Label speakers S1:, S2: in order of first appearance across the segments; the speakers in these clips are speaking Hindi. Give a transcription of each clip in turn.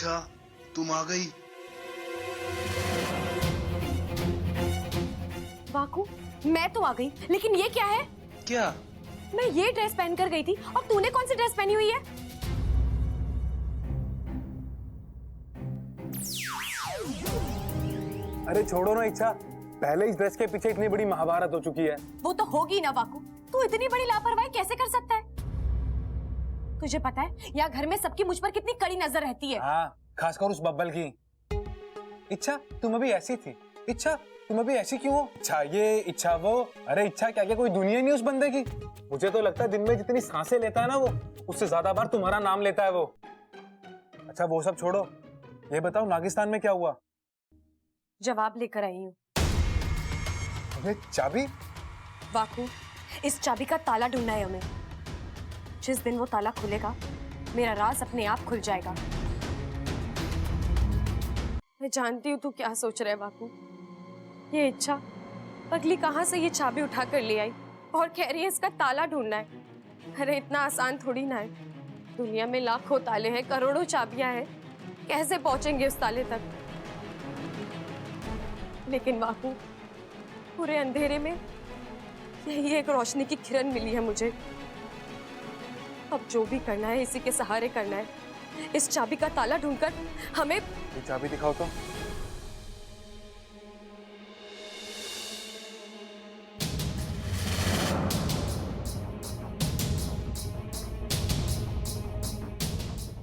S1: इच्छा, तुम आ गई।
S2: वाकू, मैं तो आ गई, लेकिन ये क्या है?
S1: क्या?
S2: मैं ये ड्रेस पहन कर गई थी और तूने कौन सी ड्रेस पहनी हुई है?
S3: अरे छोड़ो ना इच्छा, पहले इस ड्रेस के पीछे इतनी बड़ी महाभारत हो चुकी है।
S2: वो तो होगी ना वाकू, तू इतनी बड़ी लापरवाही कैसे कर सकता है? तुझे पता है यहाँ घर में सबकी मुझ पर कितनी कड़ी नजर रहती है।
S3: हाँ, खासकर उस बब्बल की। इच्छा तुम अभी ऐसी थी, इच्छा तुम अभी ऐसी क्यों हो? इच्छा ये, इच्छा वो, अरे इच्छा क्या क्या कोई दुनिया नहीं उस बंदे की। मुझे तो लगता है दिन में जितनी सांसें लेता है ना वो, उससे ज्यादा बार तुम्हारा नाम लेता है वो। अच्छा वो सब छोड़ो, ये बताओ नागिस्तान में क्या हुआ?
S2: जवाब लेकर आई हूँ।
S3: अरे चाबी?
S2: वाकू, इस चाबी का ताला ढूंढना है हमें। जिस दिन वो ताला खुलेगा, मेरा राज अपने आप खुल जाएगा। मैं जानती हूँ तू क्या सोच रहा है वाकू। ये इच्छा पगली कहाँ से ये चाबी उठा कर ले आई और कह रही है इसका ताला ढूंढना है। अरे इतना आसान थोड़ी ना है। दुनिया में लाखों ताले हैं, करोड़ों चाबियां हैं, कैसे पहुंचेंगे उस ताले तक? लेकिन वाकू, पूरे अंधेरे में यही एक रोशनी की किरण मिली है मुझे। अब जो भी करना है इसी के सहारे करना है। इस चाबी का ताला ढूंढकर हमें।
S3: ये चाबी दिखाओ तो।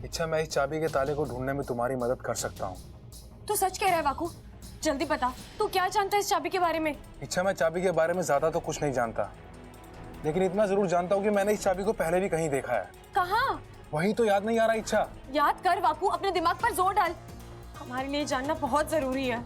S3: इच्छा मैं इस चाबी के ताले को ढूंढने में तुम्हारी मदद कर सकता हूँ।
S2: तू सच कह रहा है वाकू? जल्दी बता, तू क्या जानता है इस चाबी के बारे में?
S3: इच्छा मैं चाबी के बारे में ज्यादा तो कुछ नहीं जानता, लेकिन इतना जरूर जानता हूँ कि मैंने इस चाबी को पहले भी कहीं देखा है।
S2: कहाँ?
S3: वही तो याद नहीं आ रहा इच्छा।
S2: याद कर वाकू, अपने दिमाग पर जोर डाल। हमारे लिए जानना बहुत जरूरी है।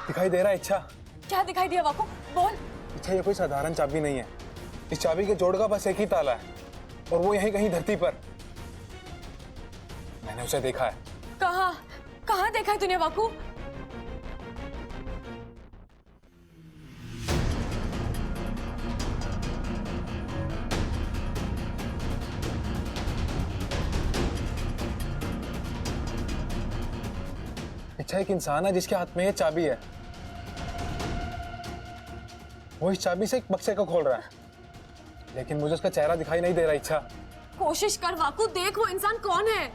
S3: दिखाई दे रहा है इच्छा?
S2: क्या दिखाई दिया वाकू? बोल।
S3: इच्छा ये कोई साधारण चाबी नहीं है। इस चाबी के जोड़ का बस एक ही ताला है और वो यहीं कहीं धरती पर। मैंने उसे देखा है।
S2: कहाँ? कहाँ देखा है तूने वाकू?
S3: इच्छा एक इंसान है जिसके हाथ में ये चाबी है। वो इस चाबी से एक बक्से को खोल रहा है, लेकिन मुझे उसका चेहरा दिखाई नहीं दे रहा। इच्छा
S2: कोशिश कर वाकू, देख वो इंसान कौन है।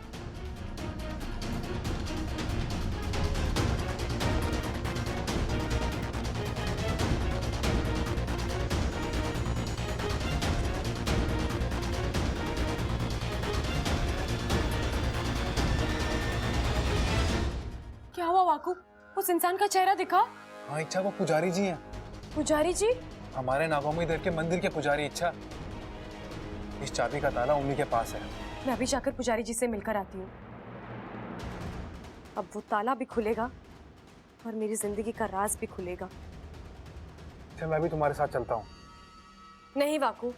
S2: क्या हुआ वाकू? उस इंसान का चेहरा दिखा?
S3: हाँ इच्छा, वो पुजारी जी हैं।
S2: पुजारी जी?
S3: हमारे नागोमी देव के मंदिर के पुजारी। इच्छा इस चाबी का ताला उन्हीं के पास है।
S2: मैं अभी जाकर पुजारी जी से मिलकर आती हूँ। अब वो ताला भी खुलेगा और मेरी जिंदगी का राज भी खुलेगा।
S3: चल मैं भी तुम्हारे साथ चलता हूँ।
S2: नहीं वाकू,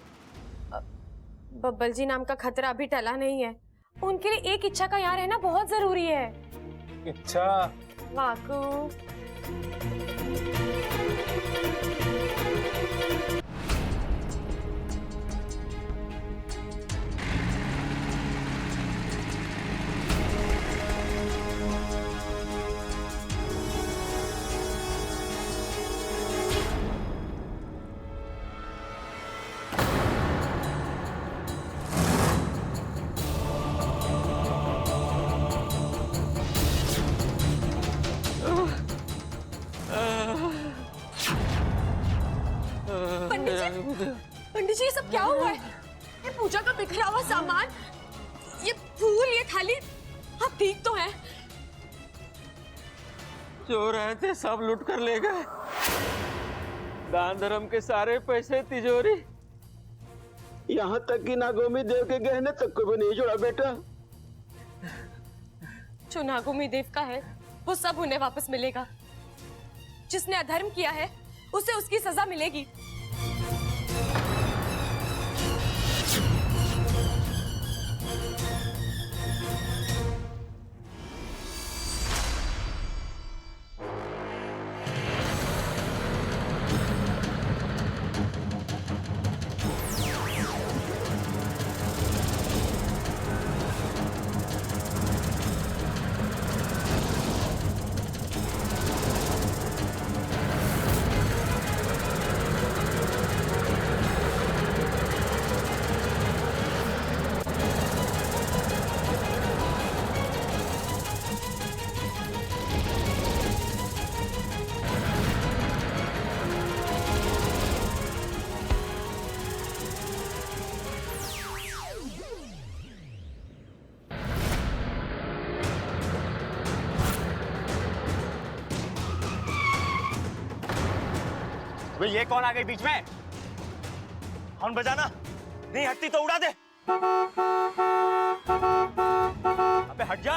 S2: बब्बल जी नाम का खतरा अभी टला नहीं है। उनके लिए एक इच्छा का यहाँ रहना बहुत जरूरी है।
S3: इच्छा
S2: वाकू, पंडित जी ये सब क्या हुआ है? ये पूजा का बिखरा हुआ सामान, ये फूल, ये थाली, आप ठीक तो हैं?
S4: जो रहे थे सब लूट कर ले गए। दान धर्म के सारे पैसे, तिजोरी, यहाँ तक कि नागोमी देव के गहने तक को भी नहीं जोड़ा बेटा।
S2: जो नागोमी देव का है वो सब उन्हें वापस मिलेगा। जिसने अधर्म किया है उसे उसकी सजा मिलेगी।
S1: वे ये कौन आ गई बीच में? हॉर्न बजाना नहीं हटती तो उड़ा दे। अबे हट जा,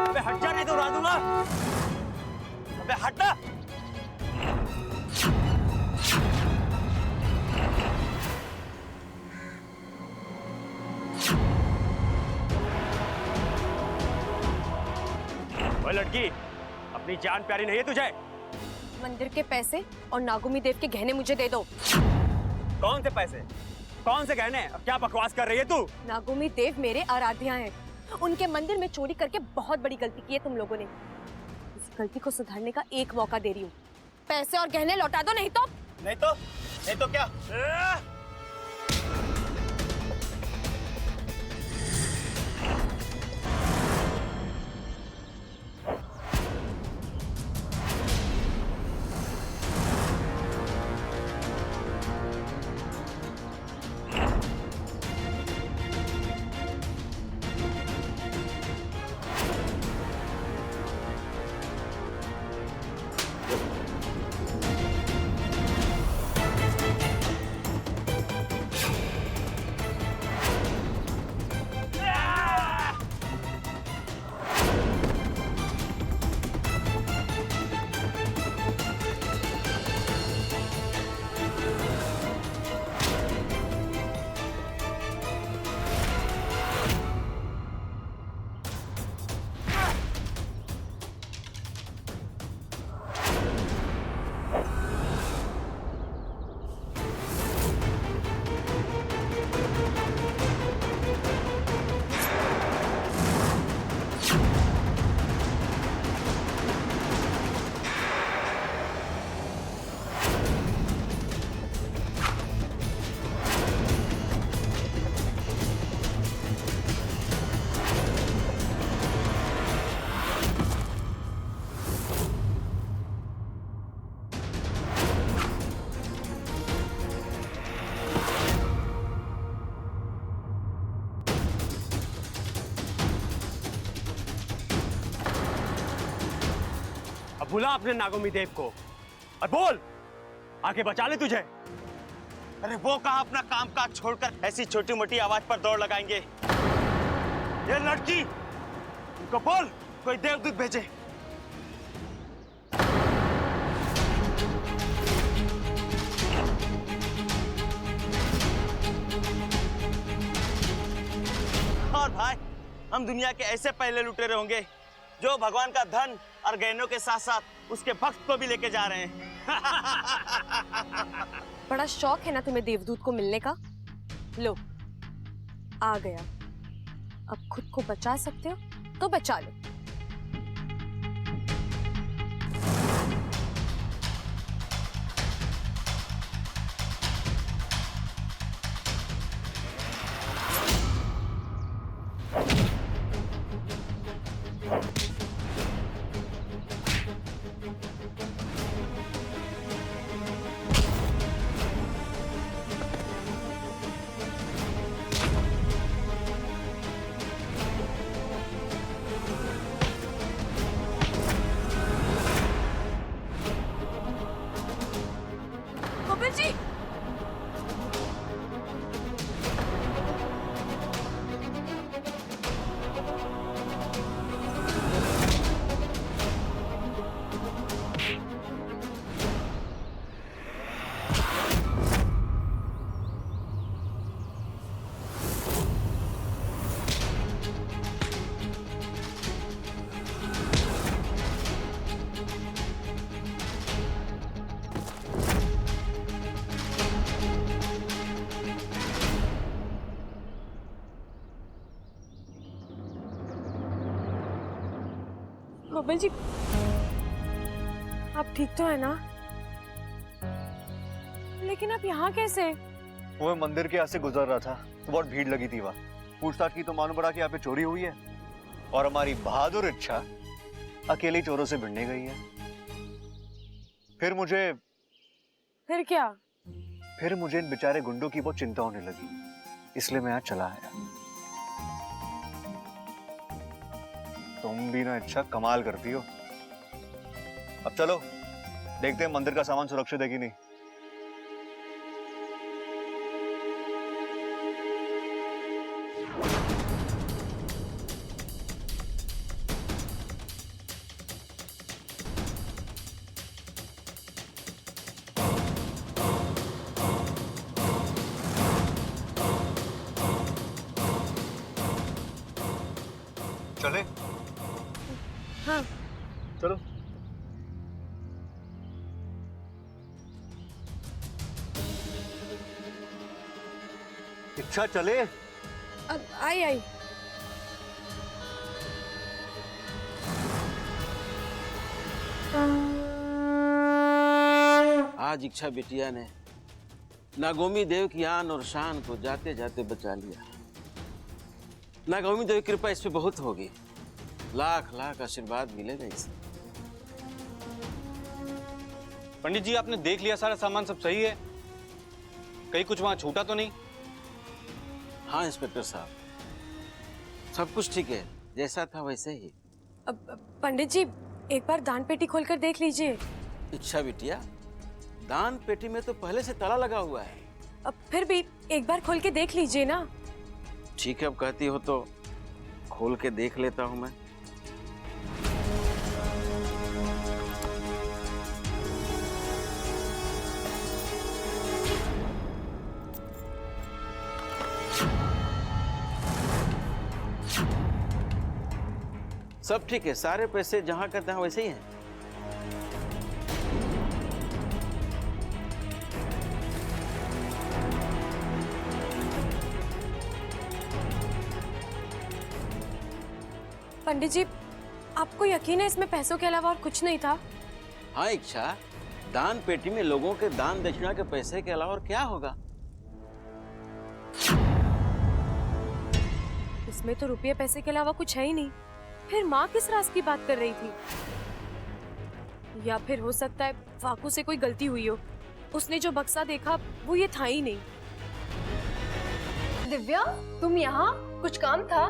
S1: अबे हट जा नहीं तो उड़ा दूंगा। अबे हट ना। ओए लड़की, अपनी जान प्यारी नहीं है तुझे?
S2: मंदिर के पैसे और नागुमी देव के गहने मुझे दे दो।
S1: कौन से पैसे, कौन से गहने? अब क्या बकवास कर रही है तू?
S2: नागुमी देव मेरे आराध्या हैं। उनके मंदिर में चोरी करके बहुत बड़ी गलती की है तुम लोगों ने। इस गलती को सुधारने का एक मौका दे रही हूँ। पैसे और गहने लौटा दो, नहीं तो
S1: नहीं तो क्या? अब बुला अपने नागोमी देव को और बोल आके बचा ले तुझे।
S5: अरे वो कहाँ अपना काम काज छोड़कर ऐसी छोटी मोटी आवाज पर दौड़ लगाएंगे। ये लड़की, उनको बोल कोई देवदूत भेजे। और भाई, हम दुनिया के ऐसे पहले लुटेरे होंगे जो भगवान का धन और गहनों के साथ साथ उसके भक्त को भी लेके जा रहे हैं।
S2: बड़ा शौक है ना तुम्हें देवदूत को मिलने का। लो, आ गया। अब खुद को बचा सकते हो तो बचा लो। गोविंद जी, गोविंद जी, आप ठीक तो है ना? लेकिन आप यहाँ कैसे?
S6: वो मैं मंदिर के यहाँ से गुजर रहा था तो बहुत भीड़ लगी थी वहाँ। पूछताछ की तो मालूम पड़ा कि यहाँ पे चोरी हुई है और हमारी बहादुर इच्छा अकेले चोरों से भिड़ने गई है।
S2: फिर क्या?
S6: फिर मुझे इन बेचारे गुंडों की बहुत चिंता होने लगी, इसलिए मैं यहाँ चला आया। तुम भी ना इच्छा कमाल करती हो। अब चलो देखते हैं मंदिर का सामान सुरक्षित है कि नहीं। चले?
S2: हाँ।
S6: चलो। इच्छा चले?
S2: अब आई।
S4: आज इच्छा बिटिया ने नागोमी देव की आन और शान को जाते जाते बचा लिया। नागोमी देव की कृपा इस पे बहुत होगी। लाख लाख आशीर्वाद मिलेगा इसे।
S3: पंडित जी, आपने देख लिया सारा सामान सब सही है? कहीं कुछ वहां छूटा तो नहीं?
S4: हाँ इंस्पेक्टर साहब, सब कुछ ठीक है, जैसा था वैसे ही।
S2: अब पंडित जी एक बार दान पेटी खोलकर देख लीजिए।
S4: इच्छा बिटिया, दान पेटी में तो पहले से ताला लगा हुआ है।
S2: अब फिर भी एक बार खोल के देख लीजिए ना।
S4: ठीक है, अब कहती हो तो खोल के देख लेता हूं मैं। सब ठीक है, सारे पैसे जहां का तहां वैसे ही हैं।
S2: पंडित जी आपको यकीन है इसमें पैसों के अलावा और कुछ नहीं था?
S4: हाँ इच्छा, दान पेटी में लोगों के दान दक्षिणा के पैसे के अलावा और क्या होगा?
S2: इसमें तो रुपये पैसे के अलावा कुछ है ही नहीं। फिर माँ किस राज की बात कर रही थी? या फिर हो सकता है फाकू से कोई गलती हुई हो, उसने जो बक्सा देखा वो ये था ही नहीं।
S7: दिव्या, तुम यहाँ? कुछ काम था?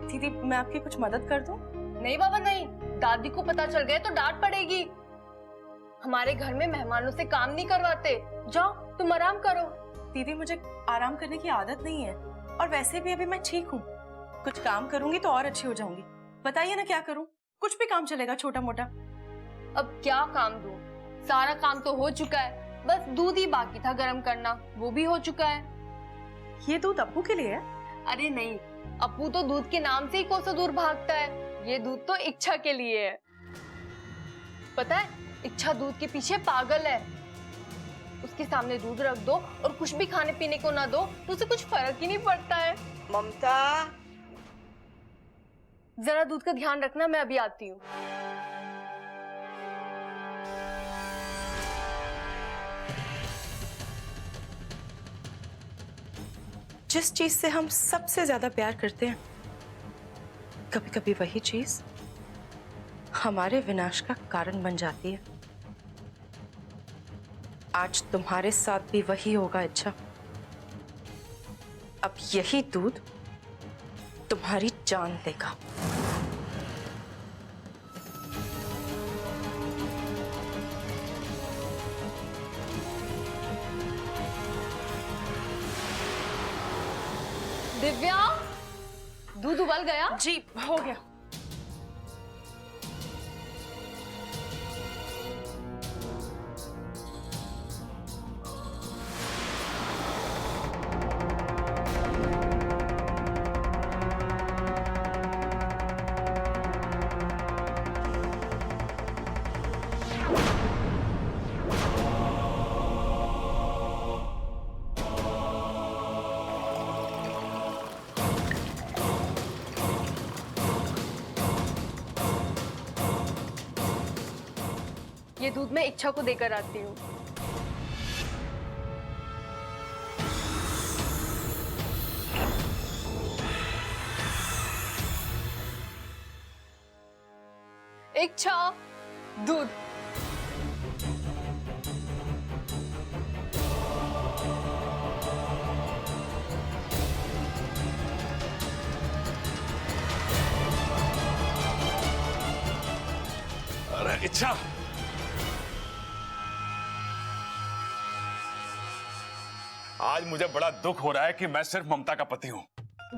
S8: दीदी मैं आपकी कुछ मदद कर दूं?
S7: नहीं बाबा नहीं, दादी को पता चल गया तो डांट पड़ेगी। हमारे घर में मेहमानों से काम नहीं करवाते। जाओ तुम आराम करो।
S8: दीदी मुझे आराम करने की आदत नहीं है, और वैसे भी अभी मैं ठीक हूँ। कुछ काम करूंगी तो और अच्छी हो जाऊंगी। बताइए ना क्या करूं? कुछ भी काम चलेगा, छोटा मोटा।
S7: अब क्या काम दूं? सारा काम तो हो चुका है, बस दूध ही बाकी था गरम करना, वो भी हो चुका है।
S8: ये दूध अप्पू के लिए है?
S7: अरे नहीं, अप्पू तो दूध के नाम से ही कोसों दूर भागता है। ये दूध तो इच्छा के लिए है। पता है, इच्छा दूध के पीछे पागल है। उसके सामने दूध रख दो और कुछ भी खाने पीने को ना दो तो उसे कुछ फर्क ही नहीं पड़ता है।
S8: ममता,
S7: जरा दूध का ध्यान रखना, मैं अभी आती हूँ।
S8: जिस चीज से हम सबसे ज्यादा प्यार करते हैं, कभी कभी वही चीज हमारे विनाश का कारण बन जाती है। आज तुम्हारे साथ भी वही होगा इच्छा। अब यही दूध तुम्हारी जान लेगा।
S7: दिव्या, दूध उबल गया?
S8: जी हो गया।
S7: ये दूध मैं इच्छा को देकर आती हूँ। इच्छा, दूध।
S1: अरे इच्छा, आज मुझे बड़ा दुख हो रहा है कि मैं सिर्फ ममता का पति हूं।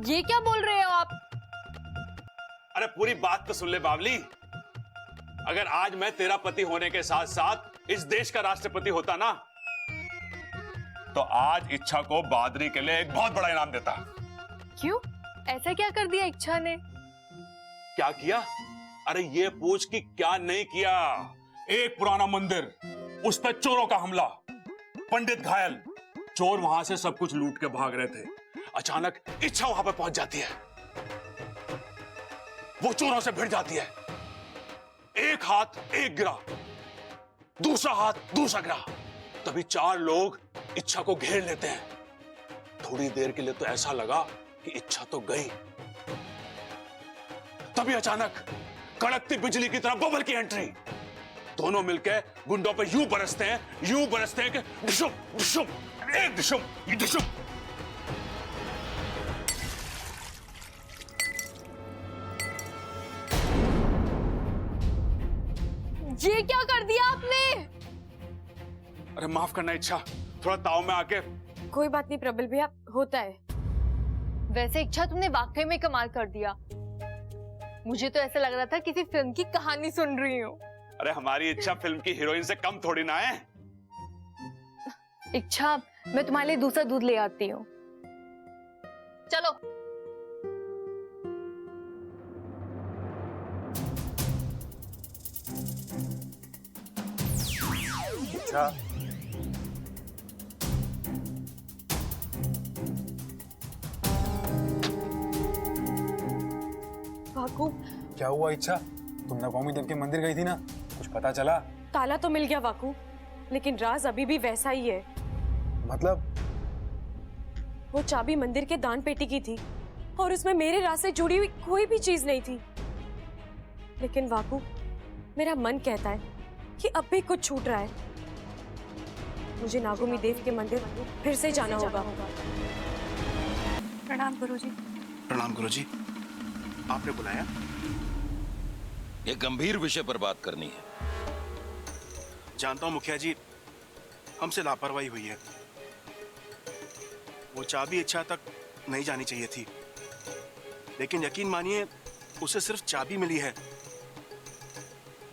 S7: ये क्या बोल रहे हो आप?
S1: अरे पूरी बात तो सुन ले बावली। अगर आज मैं तेरा पति होने के साथ साथ इस देश का राष्ट्रपति होता ना, तो आज इच्छा को बहादुरी के लिए एक बहुत बड़ा इनाम देता।
S7: क्यों? ऐसा क्या कर दिया इच्छा ने?
S1: क्या किया? अरे ये पूछ कि क्या नहीं किया। एक पुराना मंदिर, उस पर चोरों का हमला, पंडित घायल, चोर वहां से सब कुछ लूट के भाग रहे थे। अचानक इच्छा वहां पर पहुंच जाती है, वो चोरों से भिड़ जाती है। एक हाथ एक गिरा, दूसरा हाथ दूसरा गिरा, तभी 4 लोग इच्छा को घेर लेते हैं। थोड़ी देर के लिए तो ऐसा लगा कि इच्छा तो गई, तभी अचानक कड़कती बिजली की तरह बबल की एंट्री। दोनों मिलकर गुंडों पे यूं बरसते हैं कि डिशुम डिशुम, एक डिशुम डिशुम।
S7: ये क्या कर दिया आपने?
S1: अरे माफ करना इच्छा, थोड़ा ताव में आके।
S2: कोई बात नहीं प्रबल भैया, होता है।
S7: वैसे इच्छा तुमने वाकई में कमाल कर दिया। मुझे तो ऐसा लग रहा था किसी फिल्म की कहानी सुन रही हूँ।
S1: अरे हमारी इच्छा फिल्म की हीरोइन से कम थोड़ी ना है।
S7: इच्छा, मैं तुम्हारे लिए दूसरा दूध ले आती हूँ। चलो।
S3: इच्छा,
S2: वाकू,
S3: क्या हुआ इच्छा? तुम नगौमी देव के मंदिर गई थी ना, कुछ पता चला?
S2: ताला तो मिल गया वाकू, लेकिन राज अभी भी वैसा ही है।
S3: मतलब?
S2: वो चाबी मंदिर के दान पेटी की थी और उसमें मेरे राज से जुड़ी हुई कोई भी चीज नहीं थी। लेकिन वाकू, मेरा मन कहता है कि अब भी कुछ छूट रहा है। मुझे नागोमी देव के मंदिर फिर से जाना होगा।
S8: प्रणाम गुरुजी।
S9: प्रणाम गुरुजी, आपने बुलाया?
S10: एक गंभीर विषय पर बात करनी है।
S9: जानता हूं मुखिया जी, हमसे लापरवाही हुई है। वो चाबी इच्छा तक नहीं जानी चाहिए थी, लेकिन यकीन मानिए उसे सिर्फ चाबी मिली है।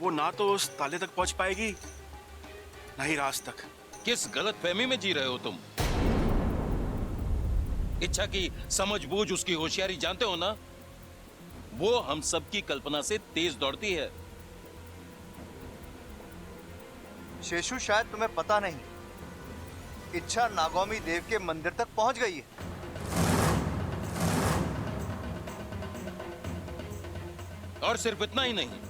S9: वो ना तो उस ताले तक पहुंच पाएगी, ना ही राज तक।
S10: किस गलतफहमी में जी रहे हो तुम? इच्छा की समझबूझ, उसकी होशियारी जानते हो ना? वो हम सबकी कल्पना से तेज दौड़ती है।
S6: शेषु, शायद तुम्हें पता नहीं, इच्छा नागौमी देव के मंदिर तक पहुंच गई है।
S10: और सिर्फ इतना ही नहीं,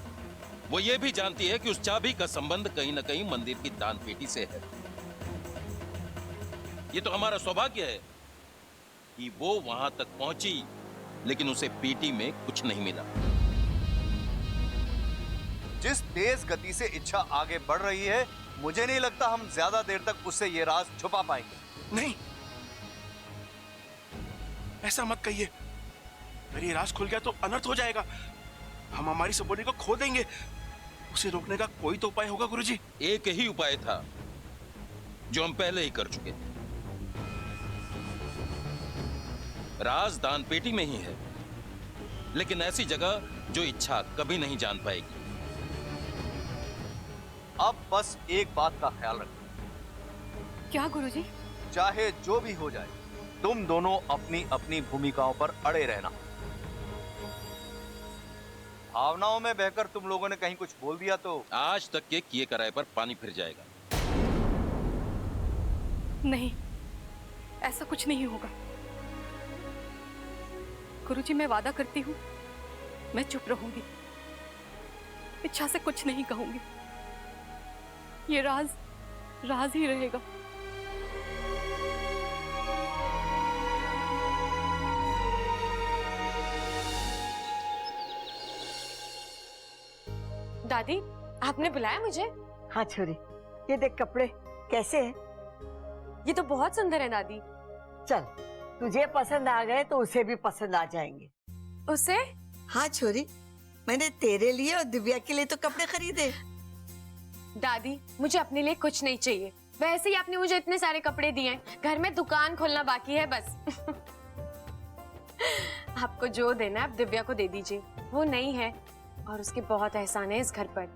S10: वो ये भी जानती है कि उस चाबी का संबंध कहीं ना कहीं मंदिर की दान पेटी से है। ये तो हमारा सौभाग्य है कि वो वहां तक पहुंची, लेकिन उसे पेटी में कुछ नहीं मिला।
S6: जिस तेज गति से इच्छा आगे बढ़ रही है, मुझे नहीं लगता हम ज्यादा देर तक उससे ये राज छुपा पाएंगे।
S9: नहीं, ऐसा मत कहिए। अगर ये राज खुल गया तो अनर्थ हो जाएगा। हम हमारी सबोली को खो देंगे। उसे रोकने का कोई तो उपाय होगा गुरुजी।
S10: एक ही उपाय था जो हम पहले ही कर चुके थे। राज दान पेटी में ही है, लेकिन ऐसी जगह जो इच्छा कभी नहीं जान पाएगी।
S6: अब बस एक बात का ख्याल रखना।
S8: क्या गुरुजी?
S6: चाहे जो भी हो जाए, तुम दोनों अपनी अपनी भूमिकाओं पर अड़े रहना। भावनाओं में बहकर तुम लोगों ने कहीं कुछ बोल दिया तो
S10: आज तक के किए कराए पर पानी फिर जाएगा।
S8: नहीं, ऐसा कुछ नहीं होगा। गुरुजी, मैं वादा करती हूँ, मैं चुप रहूंगी, इच्छा से कुछ नहीं कहूंगी। ये राज राज ही रहेगा।
S2: दादी, आपने बुलाया मुझे?
S11: हाँ छोरी, ये देख कपड़े कैसे हैं?
S2: ये तो बहुत सुंदर है दादी।
S11: चल, तुझे पसंद आ गए तो उसे भी पसंद आ जाएंगे।
S2: उसे?
S11: हाँ छोरी, मैंने तेरे लिए और दिव्या के लिए तो कपड़े खरीदे।
S2: दादी, मुझे अपने लिए कुछ नहीं चाहिए। वैसे ही आपने मुझे इतने सारे कपड़े दिए हैं, घर में दुकान खोलना बाकी है बस। आपको जो देना है आप दिव्या को दे दीजिए। वो नहीं है और उसके बहुत एहसान है इस घर पर।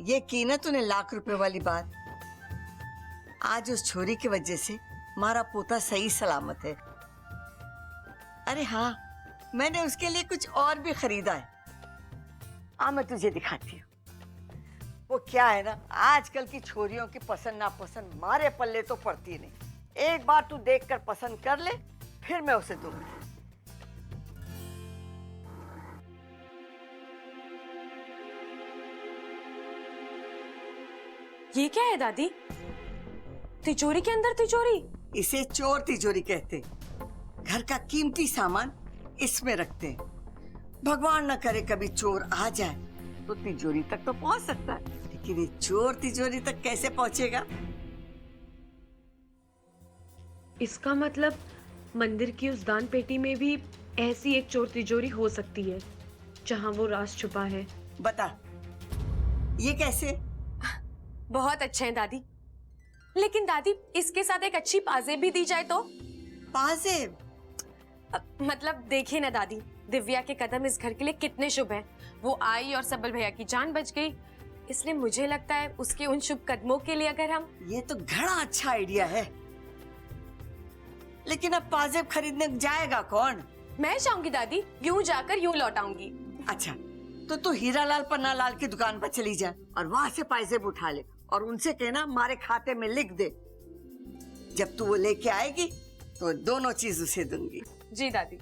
S11: ये की ना तूने लाख रुपए वाली बात। आज उस छोरी की वजह से हमारा पोता सही सलामत है। अरे हाँ, मैंने उसके लिए कुछ और भी खरीदा है। आ मैं तुझे दिखाती हूँ। वो क्या है ना, आजकल की छोरियों की पसंद नापसंद मारे पल्ले तो पड़ती नहीं। एक बार तू देखकर पसंद कर ले, फिर मैं उसे दूंगी।
S2: ये क्या है दादी? तिजोरी के अंदर तिजोरी?
S11: इसे चोर तिजोरी कहते। घर का कीमती सामान इसमें रखते हैं। भगवान न करे कभी चोर आ जाए तो तिजोरी तक तो पहुंच सकता है, लेकिन ये चोर तिजोरी तक कैसे पहुंचेगा?
S2: इसका मतलब मंदिर की उस दान पेटी में भी ऐसी एक चोर तिजोरी हो सकती है जहां वो राज छुपा है।
S11: बता, ये कैसे?
S2: बहुत अच्छे हैं दादी। लेकिन दादी, इसके साथ एक अच्छी पाजेब भी दी जाए तो?
S11: पाजेब?
S2: मतलब देखिए ना दादी, दिव्या के कदम इस घर के लिए कितने शुभ हैं। वो आई और सबल भैया की जान बच गई, इसलिए मुझे लगता है उसके उन शुभ कदमों के लिए अगर हम...
S11: ये तो घड़ा अच्छा आइडिया है, लेकिन अब पाजेब खरीदने जाएगा कौन?
S2: मैं जाऊंगी दादी, यूं जाकर यूं लौट आऊंगी।
S11: अच्छा, तो तू हीरालाल पन्नालाल की दुकान पर चली जा और वहां से पाजेब उठा ले और उनसे कहना हमारे खाते में लिख दे। जब तू वो लेके आएगी तो दोनों चीज उसे दूंगी।
S2: जी दादी।